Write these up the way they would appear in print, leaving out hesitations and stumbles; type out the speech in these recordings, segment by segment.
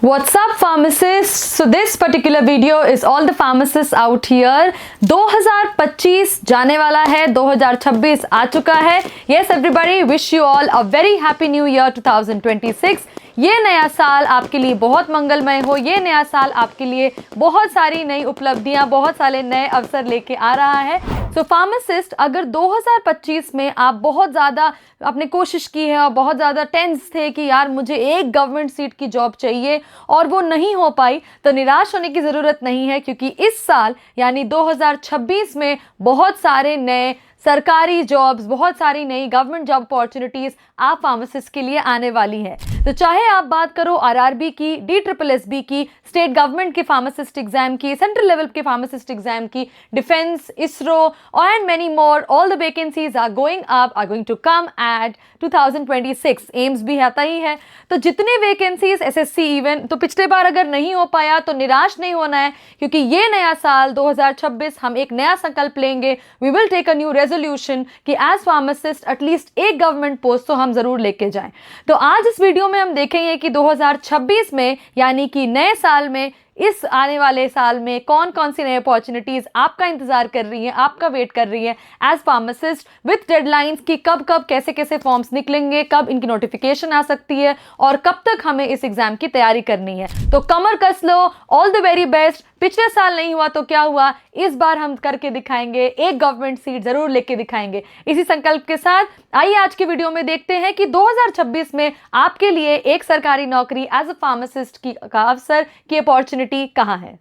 What's up pharmacists? So this particular video is all the pharmacists out here. 2025 जाने वाला है, 2026 आ चुका है. Yes everybody, wish you all a very happy new year 2026. ये नया साल आपके लिए बहुत मंगलमय हो. ये नया साल आपके लिए बहुत सारी नई उपलब्धियां, बहुत सारे नए अवसर लेके आ रहा है. सो फार्मासिस्ट, अगर 2025 में आप बहुत ज़्यादा आपने कोशिश की है और बहुत ज़्यादा टेंस थे कि यार मुझे एक गवर्नमेंट सीट की जॉब चाहिए और वो नहीं हो पाई, तो निराश होने की ज़रूरत नहीं है, क्योंकि इस साल यानी 2026 में बहुत सारे नए सरकारी जॉब्स, बहुत सारी नई गवर्नमेंट जॉब अपॉर्चुनिटीज़ आप फार्मासिस्ट के लिए आने वाली हैं. तो चाहे आप बात करो आरआरबी की, DSSB की, स्टेट गवर्नमेंट के फार्मासिस्ट एग्जाम की, सेंट्रल लेवल के फार्मासिस्ट एग्जाम की, defence, ISRO and many more, all the vacancies are going to come at 2026. AIIMS भी आता ही है. तो जितने वैकेंसीज SSC इवन, तो पिछले बार अगर नहीं हो पाया तो निराश नहीं होना है, क्योंकि ये नया साल 2026 हम एक नया संकल्प लेंगे. We will take a new resolution कि एज फार्मासिस्ट एटलीस्ट एक गवर्नमेंट पोस्ट तो हम जरूर लेके जाएं. तो आज इस वीडियो में हम देखेंगे कि 2026 में यानी कि नए साल में, इस आने वाले साल में कौन कौन सी नई अपॉर्चुनिटीज आपका इंतजार कर रही हैं, आपका वेट कर रही है एज फार्मासिस्ट, विथ डेडलाइंस कि कब कब कैसे कैसे फॉर्म्स निकलेंगे, कब इनकी नोटिफिकेशन आ सकती है और कब तक हमें इस एग्जाम की तैयारी करनी है. तो कमर कस लो, ऑल द वेरी बेस्ट. पिछले साल नहीं हुआ तो क्या हुआ, इस बार हम करके दिखाएंगे, एक गवर्नमेंट सीट जरूर लेके दिखाएंगे. इसी संकल्प के साथ आइए आज की वीडियो में देखते हैं कि 2026 में आपके लिए एक सरकारी नौकरी एज अ फार्मासिस्ट का अवसर की अपॉर्चुनिटी कहां है.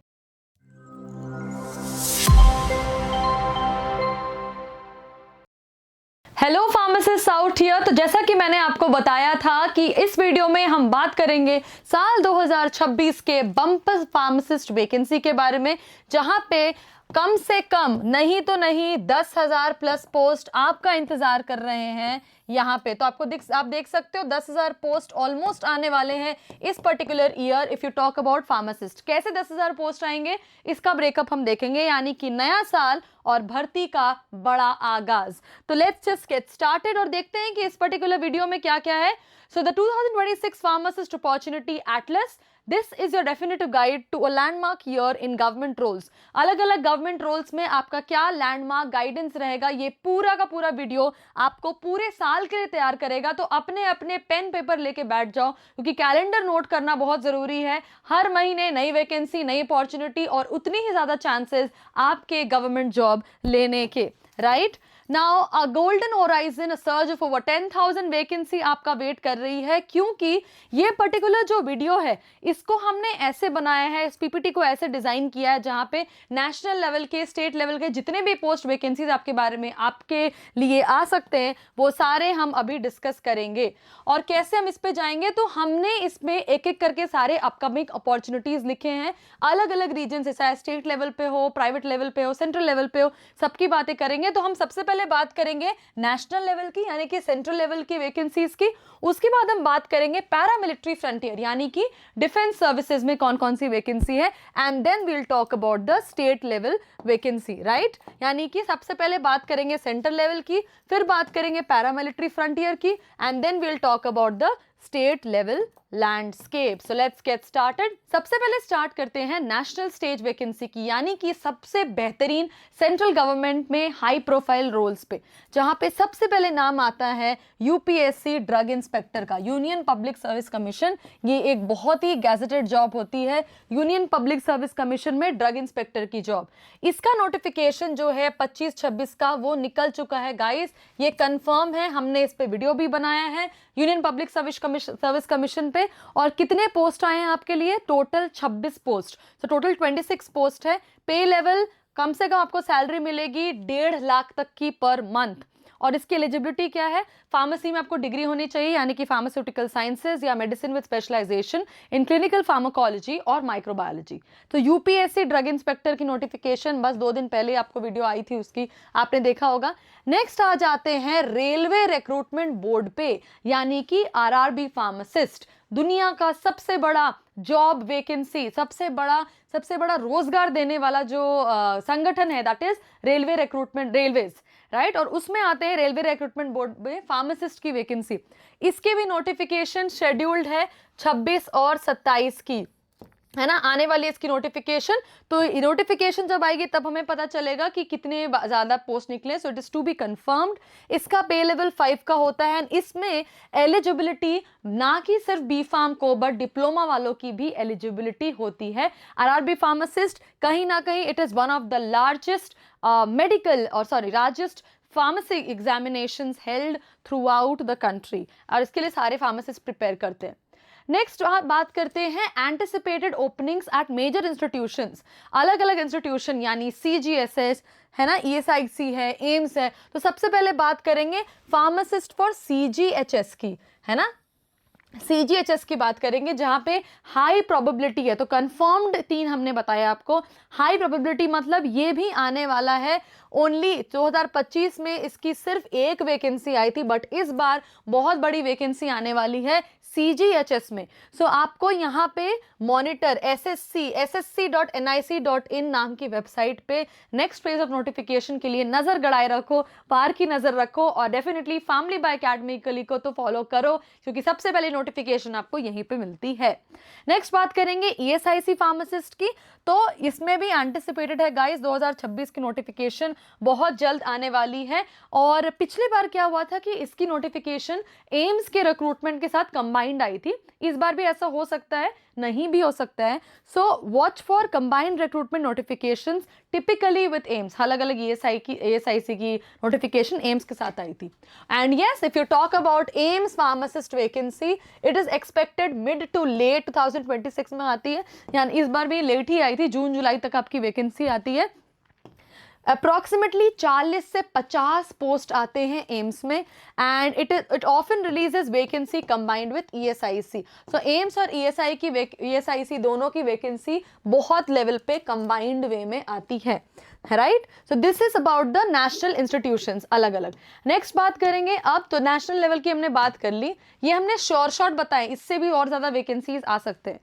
Hello pharmacist out here. तो जैसा कि मैंने आपको बताया था कि इस वीडियो में हम बात करेंगे साल 2026 के बम्पर फार्मासिस्ट वैकेंसी के बारे में, जहां पे कम से कम नहीं तो नहीं 10,000 प्लस पोस्ट आपका इंतजार कर रहे हैं यहाँ पे. तो आप देख सकते हो 10,000 पोस्ट ऑलमोस्ट आने वाले हैं इस particular year. If you talk about pharmacist, कैसे 10,000 पोस्ट आएंगे इसका ब्रेकअप हम देखेंगे, यानी कि नया साल और भर्ती का बड़ा आगाज. तो लेट्स जस्ट गेट स्टार्टेड और देखते हैं कि इस पर्टिकुलर वीडियो में क्या क्या है. So the 2026 pharmacist opportunity atlas, this is your definitive guide to a landmark year in government roles. अलग अलग गवर्नमेंट रोल्स में आपका क्या लैंडमार्क गाइडेंस रहेगा, ये पूरा का पूरा वीडियो आपको पूरे साल के लिए तैयार करेगा. तो अपने अपने पेन पेपर लेके बैठ जाओ, क्योंकि कैलेंडर नोट करना बहुत जरूरी है. हर महीने नई वैकेंसी, नई अपॉर्चुनिटी और उतनी ही ज्यादा चांसेस आपके गवर्नमेंट जॉब लेने के. Right now a golden horizon, a surge of over 10,000 vacancy आपका वेट कर रही है, क्योंकि ये पर्टिकुलर जो वीडियो है इसको हमने ऐसे बनाया है, इस PPT को ऐसे डिजाइन किया है जहां पे नेशनल लेवल के, स्टेट लेवल के जितने भी पोस्ट वैकेंसीज आपके बारे में आपके लिए आ सकते हैं वो सारे हम अभी डिस्कस करेंगे. और कैसे हम इस पे जाएंगे, तो हमने इसमें एक एक करके सारे अपकमिंग अपॉर्चुनिटीज लिखे हैं, अलग अलग रीजन से, चाहे स्टेट लेवल पे हो, प्राइवेट लेवल पे हो, सेंट्रल लेवल पे हो, सबकी बातें करेंगे. तो हम सबसे पहले बात करेंगे नेशनल लेवल की, यानी कि सेंट्रल लेवल की वैकेंसीज की. उसके बाद हम बात करेंगे पैरामिलिट्री फ्रंटियर, यानी कि डिफेंस सर्विसेज में कौन कौन सी वैकेंसी है. And then we will talk about the state level vacancy. Right, यानी कि सबसे पहले बात करेंगे सेंट्रल लेवल की, फिर बात करेंगे पैरामिलिट्री फ्रंटियर की, and then we will talk about the state level landscape. So let's get started. सबसे पहले स्टार्ट करते हैं नेशनल स्टेज वैकेंसी की, यानी कि सबसे बेहतरीन सेंट्रल गवर्नमेंट में हाई प्रोफाइल रोल्स पे, जहां पे सबसे पहले नाम आता है UPSC ड्रग इंस्पेक्टर का, यूनियन पब्लिक सर्विस कमीशन. ये एक बहुत ही गैजेटेड जॉब होती है, यूनियन पब्लिक सर्विस कमीशन में ड्रग इंस्पेक्टर की जॉब. इसका नोटिफिकेशन जो है 25-26 का वो निकल चुका है गाइस, ये कंफर्म है. हमने इस पे वीडियो भी बनाया है यूनियन पब्लिक सर्विस कमीशन पे. और कितने पोस्ट आए हैं आपके लिए, टोटल 26 पोस्ट. तो टोटल 26 पोस्ट है. पे लेवल कम से कम आपको सैलरी मिलेगी 1.5 लाख तक की पर मंथ. और इसकी एलिजिबिलिटी क्या है, फार्मेसी में आपको डिग्री होनी चाहिए, यानी कि फार्मास्यूटिकल साइंसेज या medicine with specialization in clinical pharmacology और माइक्रोबायोलॉजी. तो UPSC ड्रग इंस्पेक्टर की नोटिफिकेशन बस 2 दिन पहले आपको वीडियो आई थी, उसकी आपने देखा होगा. नेक्स्ट आ जाते हैं रेलवे रिक्रूटमेंट बोर्ड पे, यानी कि RRB फार्मासिस्ट. दुनिया का सबसे बड़ा जॉब वैकेंसी, सबसे बड़ा रोजगार देने वाला जो संगठन है, that is railway recruitment, railways. Right, और उसमें आते हैं रेलवे रिक्रूटमेंट बोर्ड में फार्मासिस्ट की वैकेंसी। इसके भी नोटिफिकेशन शेड्यूल्ड है 26 और 27 की, है ना, आने वाली इसकी नोटिफिकेशन। तो नोटिफिकेशन जब आएगी तब हमें पता चलेगा कि कितने ज़्यादा पोस्ट निकले। So it is to be confirmed. इसका पे लेवल 5 का होता है। इसमें एलिजिबिलिटी ना कि सिर्फ बी फार्म को बट डिप्लोमा वालों की भी एलिजिबिलिटी होती है। आरआरबी फार्मासिस्ट कहीं ना कहीं it is one of the largest largest pharmacy examinations held throughout the country, और इसके लिए सारे फार्मासिस्ट प्रिपेयर करते हैं। नेक्स्ट बात करते हैं anticipated openings at major institutions. अलग अलग इंस्टीट्यूशन यानी CGSS है ना, ESIC है, एम्स है। तो सबसे पहले बात करेंगे फार्मासिस्ट फॉर CGHS की, है ना, CGHS की बात करेंगे जहां पे हाई प्रोबेबिलिटी है। तो कंफर्म्ड 3 हमने बताया आपको। हाई प्रोबेबिलिटी मतलब ये भी आने वाला है। ओनली 2025 में इसकी सिर्फ एक वैकेंसी आई थी, बट इस बार बहुत बड़ी वैकेंसी आने वाली है CGHS में। सो आपको यहाँ पे मॉनिटर ssc.nic.in नाम की वेबसाइट पे नेक्स्ट फेज ऑफ नोटिफिकेशन के लिए नजर गड़ाए रखो, पार की नजर रखो, और डेफिनेटली फैमिली बाय अकेडमिकली को तो फॉलो करो, क्योंकि सबसे पहले नोटिफिकेशन आपको यहीं पे मिलती है। नेक्स्ट बात करेंगे ESIC फार्मासिस्ट की। तो इसमें भी एंटिसिपेटेड है गाइस 2026 की नोटिफिकेशन बहुत जल्द आने वाली है। और पिछली बार क्या हुआ था कि इसकी नोटिफिकेशन एम्स के रिक्रूटमेंट के साथ कंबाइंड आई थी। इस बार भी ऐसा हो सकता है, नहीं भी हो सकता है। So watch for combined recruitment notifications typically with AIIMS. अलग अलग ESIC की नोटिफिकेशन एम्स के साथ आई थी। And yes, if you talk about AIIMS pharmacist vacancy, it is expected mid to late 2026 में आती है। यानी इस बार भी लेट ही आई थी, जून जुलाई तक आपकी वैकेंसी आती है। अप्रॉक्सीमेटली 40 से 50 पोस्ट आते हैं एम्स में, and it often releases vacancy combined with ESIC। So AIIMS और ESIC दोनों की वैकेंसी बहुत लेवल पे कंबाइंड वे में आती है, right. So this is about the national institutions अलग अलग। नेक्स्ट बात करेंगे अब, तो नेशनल लेवल की हमने बात कर ली, ये हमने शॉर्ट बताए, इससे भी और ज्यादा वैकेंसीज आ सकते हैं।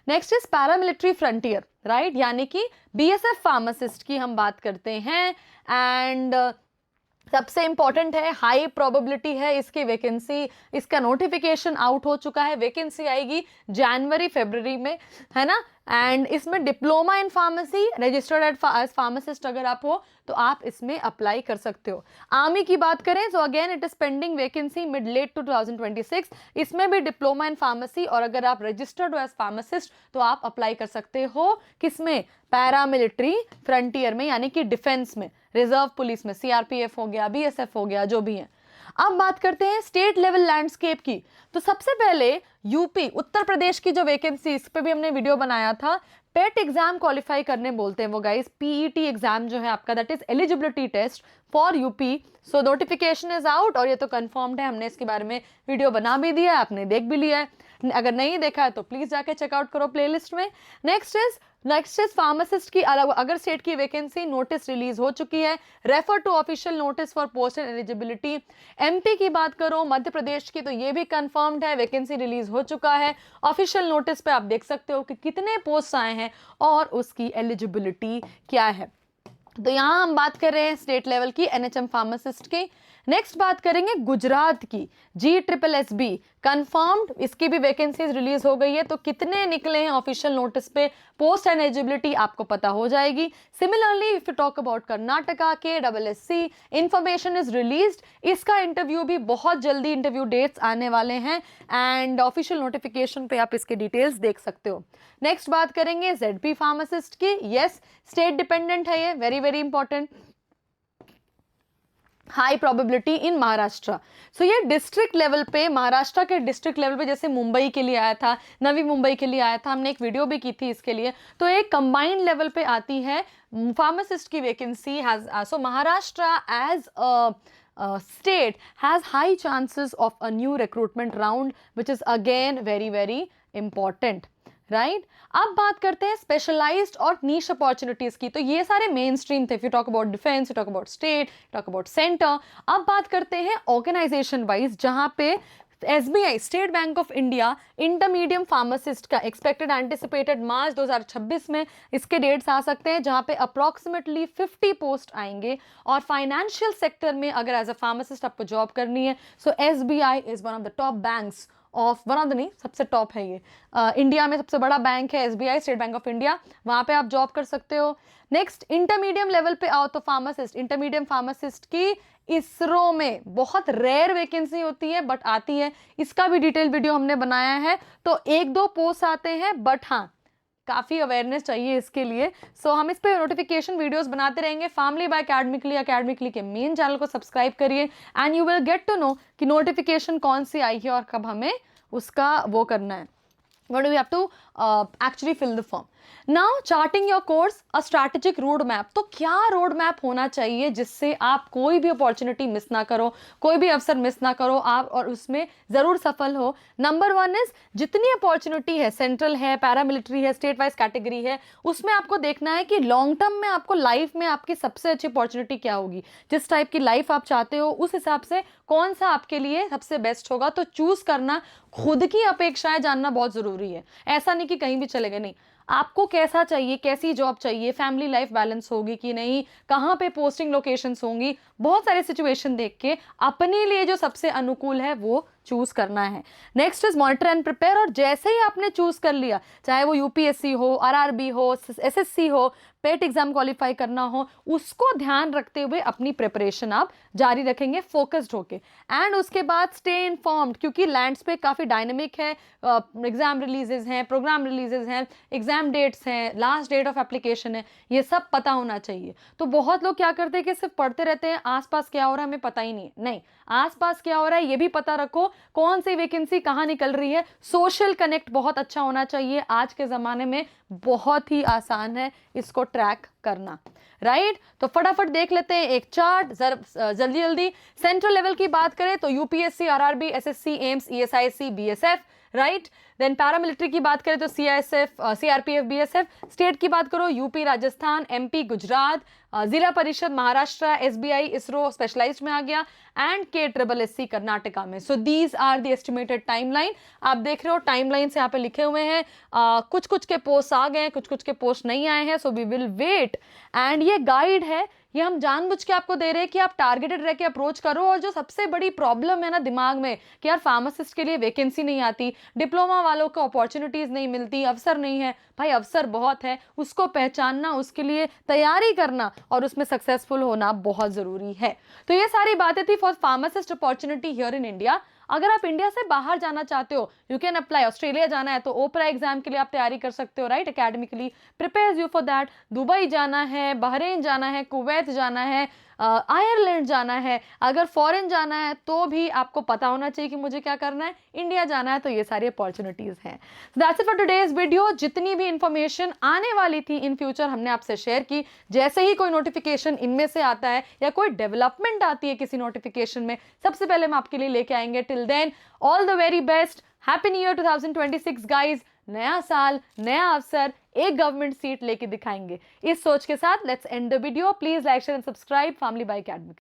Next is paramilitary frontier, right, यानी कि BSF फार्मासिस्ट की हम बात करते हैं। एंड सबसे इंपॉर्टेंट है, हाई प्रोबेबिलिटी है इसकी वैकेंसी। इसका नोटिफिकेशन आउट हो चुका है, वैकेंसी आएगी जनवरी-फरवरी में, है ना। एंड इसमें diploma in pharmacy registered as pharmacist अगर आप हो तो आप इसमें अप्लाई कर सकते हो। आर्मी की बात करें तो again it is pending vacancy mid late to 2026। इसमें भी डिप्लोमा इन फार्मेसी, और अगर आप रजिस्टर्ड हो एज फार्मासिस्ट तो आप अप्लाई कर सकते हो किसमें, पैरामिलिट्री फ्रंटियर में, यानी कि डिफेंस में, रिजर्व पुलिस में, CRPF हो गया, BSF हो गया, जो भी है। अब बात करते हैं स्टेट लेवल लैंडस्केप की। तो सबसे पहले यूपी उत्तर प्रदेश की जो वैकेंसी, इस पे भी हमने वीडियो बनाया था। पेट एग्जाम क्वालिफाई करने बोलते हैं वो गाइस, PET एग्जाम जो है आपका, that is eligibility test for UP. So notification is out, और ये तो कंफर्म्ड है, हमने इसके बारे में वीडियो बना भी दिया है, आपने देख भी लिया है। अगर नहीं देखा है तो प्लीज जाके चेकआउट करो प्लेलिस्ट में। नेक्स्ट इज फार्मासिस्ट की अलग अगर स्टेट की वैकेंसी नोटिस रिलीज हो चुकी है, refer to official notice for post and eligibility. MP की बात करो, मध्य प्रदेश की, तो ये भी कंफर्म्ड है, वैकेंसी रिलीज हो चुका है। ऑफिशियल नोटिस पे आप देख सकते हो कि कितने पोस्ट आए हैं और उसकी एलिजिबिलिटी क्या है। तो यहाँ हम बात कर रहे हैं स्टेट लेवल की NHM फार्मासिस्ट की। नेक्स्ट बात करेंगे गुजरात की, GSSB कंफर्म्ड, इसकी भी वैकेंसीज रिलीज हो गई है। तो कितने निकले हैं ऑफिशियल नोटिस पे, पोस्ट एंड एलिजिबिलिटी आपको पता हो जाएगी। Similarly if you talk about Karnataka के SSC, इंफॉर्मेशन इज रिलीज्ड। इसका इंटरव्यू भी बहुत जल्दी, इंटरव्यू डेट्स आने वाले हैं, एंड ऑफिशियल नोटिफिकेशन पे आप इसके डिटेल्स देख सकते हो। नेक्स्ट बात करेंगे ZP फार्मासिस्ट की। यस, स्टेट डिपेंडेंट है ये, very very important. High probability in Maharashtra. So ये डिस्ट्रिक्ट लेवल पे, महाराष्ट्र के डिस्ट्रिक्ट लेवल पे, जैसे मुंबई के लिए आया था, नवी मुंबई के लिए आया था, हमने एक वीडियो भी की थी इसके लिए। तो एक कंबाइंड लेवल पे आती है फार्मासिस्ट की vacancy. So Maharashtra as state has high chances of a new recruitment round, which is again very very important, right. अब बात करते हैं स्पेशलाइज्ड और नीश अपॉर्चुनिटीज की। तो ये सारे मेन स्ट्रीम थे, if you talk about defence, you talk about state, talk about centre. अब बात करते हैं ऑर्गेनाइजेशन वाइज, जहां पे SBI state bank of India इंटरमीडियम pharmacist का एक्सपेक्टेड एंटिसिपेटेड मार्च 2026 में इसके डेट्स आ सकते हैं, जहां पे अप्रॉक्सीमेटली 50 पोस्ट आएंगे। और फाइनेंशियल सेक्टर में अगर एज अ फार्मासिस्ट आपको जॉब करनी है, सो SBI is one of the top banks of, one of the नहीं, सबसे टॉप है ये। इंडिया में सबसे बड़ा बैंक है SBI state bank of India, वहां पे आप जॉब कर सकते हो। नेक्स्ट, इंटरमीडियम लेवल पे आओ तो फार्मासिस्ट, इंटरमीडियम फार्मासिस्ट की इसरो में बहुत रेयर वैकेंसी होती है बट आती है, इसका भी डिटेल वीडियो हमने बनाया है। तो 1-2 पोस्ट आते हैं बट हाँ, काफ़ी अवेयरनेस चाहिए इसके लिए। सो हम इस पे नोटिफिकेशन वीडियोस बनाते रहेंगे। फैमिली बाय अकेडमिकली के मेन चैनल को सब्सक्राइब करिए and you will get to know कि नोटिफिकेशन कौन सी आई है और कब हमें उसका वो करना है, what do we have to actually fill the form. Now charting your course, a strategic road map. तो क्या रोड मैप होना चाहिए जिससे आप कोई भी अपॉर्चुनिटी मिस ना करो, कोई भी अवसर मिस ना करो आप और उसमें जरूर सफल हो। नंबर 1 इज, जितनी अपॉर्चुनिटी है, सेंट्रल है, पैरामिलिट्री है, स्टेट वाइज कैटेगरी है, उसमें आपको देखना है कि लॉन्ग टर्म में आपको लाइफ में आपकी सबसे अच्छी अपॉर्चुनिटी क्या होगी। जिस टाइप की लाइफ आप चाहते हो उस हिसाब से कौन सा आपके लिए सबसे बेस्ट होगा, तो चूज करना, खुद की अपेक्षाएं जानना बहुत जरूरी है। ऐसा नहीं कि कहीं भी चलेगा, नहीं, आपको कैसा चाहिए, कैसी जॉब चाहिए, फैमिली लाइफ बैलेंस होगी कि नहीं, कहाँ पे पोस्टिंग लोकेशंस होंगी, बहुत सारे सिचुएशन देख के अपने लिए जो सबसे अनुकूल है वो चूज करना है। Next is monitor and prepare. और जैसे ही आपने चूज कर लिया, चाहे वो UPSC हो, RRB हो, SSC हो, पेट एग्जाम क्वालिफाई करना हो, उसको ध्यान रखते हुए अपनी प्रिपरेशन आप जारी रखेंगे फोकस्ड होके। एंड उसके बाद स्टे इन्फॉर्म्ड, क्योंकि लैंडस्केप काफ़ी डायनेमिक है, एग्जाम रिलीजेस हैं, प्रोग्राम रिलीजेस हैं, एग्जाम डेट्स हैं, लास्ट डेट ऑफ एप्लीकेशन है, ये सब पता होना चाहिए। तो बहुत लोग क्या करते हैं कि सिर्फ पढ़ते रहते हैं, आसपास क्या हो रहा है हमें पता ही नहीं है। नहीं, आसपास क्या हो रहा है ये भी पता रखो, कौन सी वैकेंसी कहाँ निकल रही है। सोशल कनेक्ट बहुत अच्छा होना चाहिए, आज के ज़माने में बहुत ही आसान है इसको ट्रैक करना, राइट। तो फटाफट देख लेते हैं एक चार्ट जल्दी जल्दी। सेंट्रल लेवल की बात करें तो UPSC, RRB, SSC, AIIMS, ESIC, BSF, right. Then paramilitary की बात करें तो CISF, CRPF, BSF। स्टेट की बात करो UP, राजस्थान, MP, गुजरात, जिला परिषद महाराष्ट्र, SBI, इसरो स्पेशलाइज्ड में आ गया, एंड KSSC कर्नाटका में। So these are the estimated timeline. आप देख रहे हो टाइमलाइन से यहाँ पे लिखे हुए हैं, कुछ कुछ के पोस्ट आ गए हैं, कुछ कुछ के पोस्ट नहीं आए हैं। So we will wait. And ये गाइड है, ये हम जानबूझ के आपको दे रहे हैं कि आप टारगेटेड रह के अप्रोच करो। और जो सबसे बड़ी प्रॉब्लम है ना दिमाग में कि यार फार्मासिस्ट के लिए वैकेंसी नहीं आती, डिप्लोमा वालों को अपॉर्चुनिटीज नहीं मिलती, अवसर नहीं है, भाई अवसर बहुत है, उसको पहचानना, उसके लिए तैयारी करना और उसमें सक्सेसफुल होना बहुत जरूरी है। तो ये सारी बातें थी for pharmacist opportunity here in India. अगर आप इंडिया से बाहर जाना चाहते हो, यू कैन अप्लाई। ऑस्ट्रेलिया जाना है तो ओपरा एग्जाम के लिए आप तैयारी कर सकते हो, right. Academically prepares you for that. Dubai जाना है, बहरीन जाना है, कुवैत जाना है, आयरलैंड जाना है, अगर फॉरेन जाना है तो भी आपको पता होना चाहिए कि मुझे क्या करना है। इंडिया जाना है तो ये सारी अपॉर्चुनिटीज हैं। That's it for today's video. जितनी भी इंफॉर्मेशन आने वाली थी इन फ्यूचर हमने आपसे शेयर की। जैसे ही कोई नोटिफिकेशन इनमें से आता है या कोई डेवलपमेंट आती है किसी नोटिफिकेशन में, सबसे पहले हम आपके लिए लेके आएंगे। Till then, all the very best, happy new year 2026 guys. नया साल, नया अवसर, एक गवर्नमेंट सीट लेके दिखाएंगे। इस सोच के साथ let's end the video. Please like, share and subscribe family by academic.